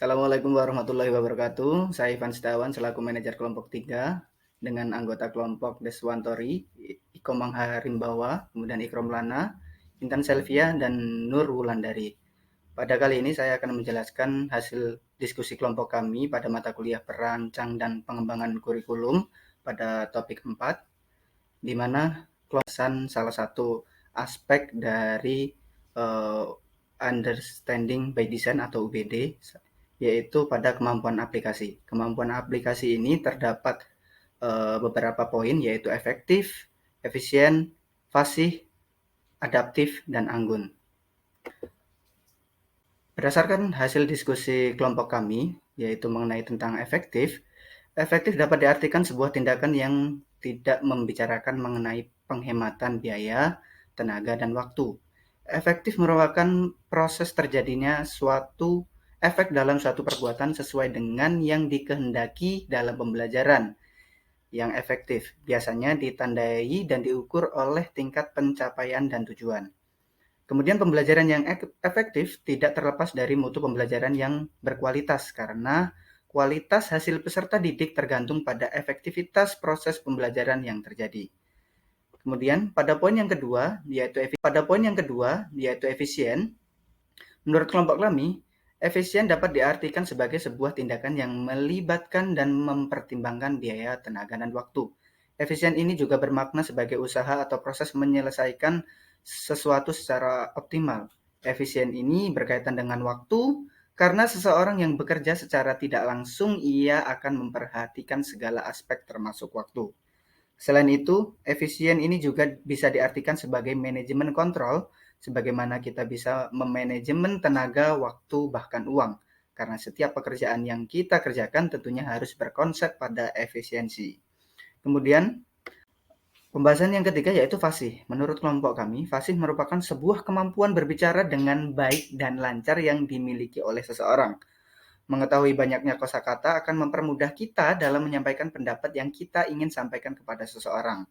Assalamualaikum warahmatullahi wabarakatuh. Saya Ivan Setiawan selaku manajer kelompok 3 dengan anggota kelompok Deswantori, Iko Mangha Rimbawa, kemudian Ikrom Lana, Intan Selvia, dan Nur Wulandari. Pada kali ini saya akan menjelaskan hasil diskusi kelompok kami pada mata kuliah perancang dan pengembangan kurikulum pada topik 4, di mana kelompok salah satu aspek dari Understanding by Design atau UBD, yaitu pada kemampuan aplikasi. Kemampuan aplikasi ini terdapat beberapa poin, yaitu efektif, efisien, fasih, adaptif, dan anggun. Berdasarkan hasil diskusi kelompok kami, yaitu mengenai tentang efektif, efektif dapat diartikan sebuah tindakan yang tidak membicarakan mengenai penghematan biaya, tenaga, dan waktu. Efektif merupakan proses terjadinya suatu efek dalam suatu perbuatan sesuai dengan yang dikehendaki dalam pembelajaran yang efektif. Biasanya ditandai dan diukur oleh tingkat pencapaian dan tujuan. Kemudian pembelajaran yang efektif tidak terlepas dari mutu pembelajaran yang berkualitas karena kualitas hasil peserta didik tergantung pada efektivitas proses pembelajaran yang terjadi. Kemudian pada poin yang kedua yaitu efisien. Menurut kelompok kami, efisien dapat diartikan sebagai sebuah tindakan yang melibatkan dan mempertimbangkan biaya, tenaga, dan waktu. Efisien ini juga bermakna sebagai usaha atau proses menyelesaikan sesuatu secara optimal. Efisien ini berkaitan dengan waktu, karena seseorang yang bekerja secara tidak langsung ia akan memperhatikan segala aspek termasuk waktu. Selain itu, efisien ini juga bisa diartikan sebagai manajemen kontrol, sebagaimana kita bisa memanajemen tenaga, waktu, bahkan uang. Karena setiap pekerjaan yang kita kerjakan tentunya harus berkonsep pada efisiensi. Kemudian, pembahasan yang ketiga yaitu fasih. Menurut kelompok kami, fasih merupakan sebuah kemampuan berbicara dengan baik dan lancar yang dimiliki oleh seseorang. Mengetahui banyaknya kosakata akan mempermudah kita dalam menyampaikan pendapat yang kita ingin sampaikan kepada seseorang.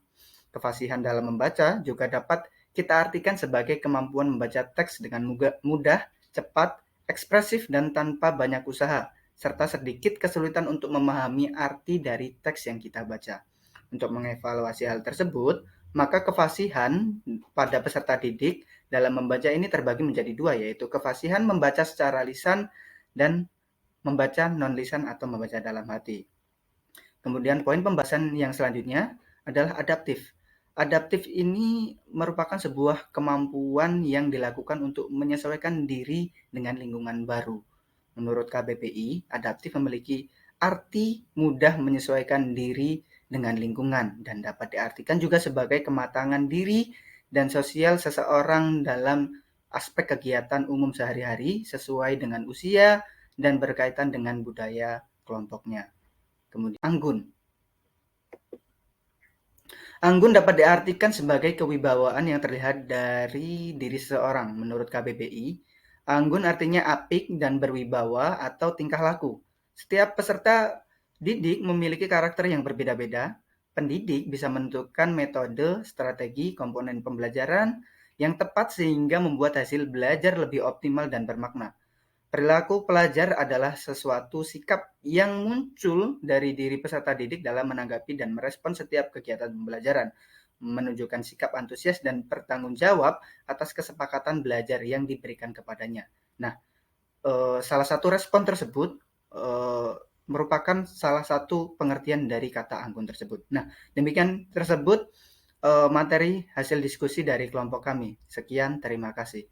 Kefasihan dalam membaca juga dapat kita artikan sebagai kemampuan membaca teks dengan mudah, cepat, ekspresif, dan tanpa banyak usaha, serta sedikit kesulitan untuk memahami arti dari teks yang kita baca. Untuk mengevaluasi hal tersebut, maka kefasihan pada peserta didik dalam membaca ini terbagi menjadi dua, yaitu kefasihan membaca secara lisan dan membaca non-lisan atau membaca dalam hati. Kemudian poin pembahasan yang selanjutnya adalah adaptif. Adaptif ini merupakan sebuah kemampuan yang dilakukan untuk menyesuaikan diri dengan lingkungan baru. Menurut KBPI, adaptif memiliki arti mudah menyesuaikan diri dengan lingkungan dan dapat diartikan juga sebagai kematangan diri dan sosial seseorang dalam aspek kegiatan umum sehari-hari sesuai dengan usia dan berkaitan dengan budaya kelompoknya. Kemudian anggun. Anggun dapat diartikan sebagai kewibawaan yang terlihat dari diri seseorang. Menurut KBBI, anggun artinya apik dan berwibawa atau tingkah laku. Setiap peserta didik memiliki karakter yang berbeda-beda. Pendidik bisa menentukan metode, strategi, komponen pembelajaran yang tepat sehingga membuat hasil belajar lebih optimal dan bermakna. Perilaku pelajar adalah sesuatu sikap yang muncul dari diri peserta didik dalam menanggapi dan merespon setiap kegiatan pembelajaran, menunjukkan sikap antusias dan bertanggung jawab atas kesepakatan belajar yang diberikan kepadanya. Nah, salah satu respon tersebut merupakan salah satu pengertian dari kata anggun tersebut. Nah, demikian tersebut materi hasil diskusi dari kelompok kami. Sekian, terima kasih.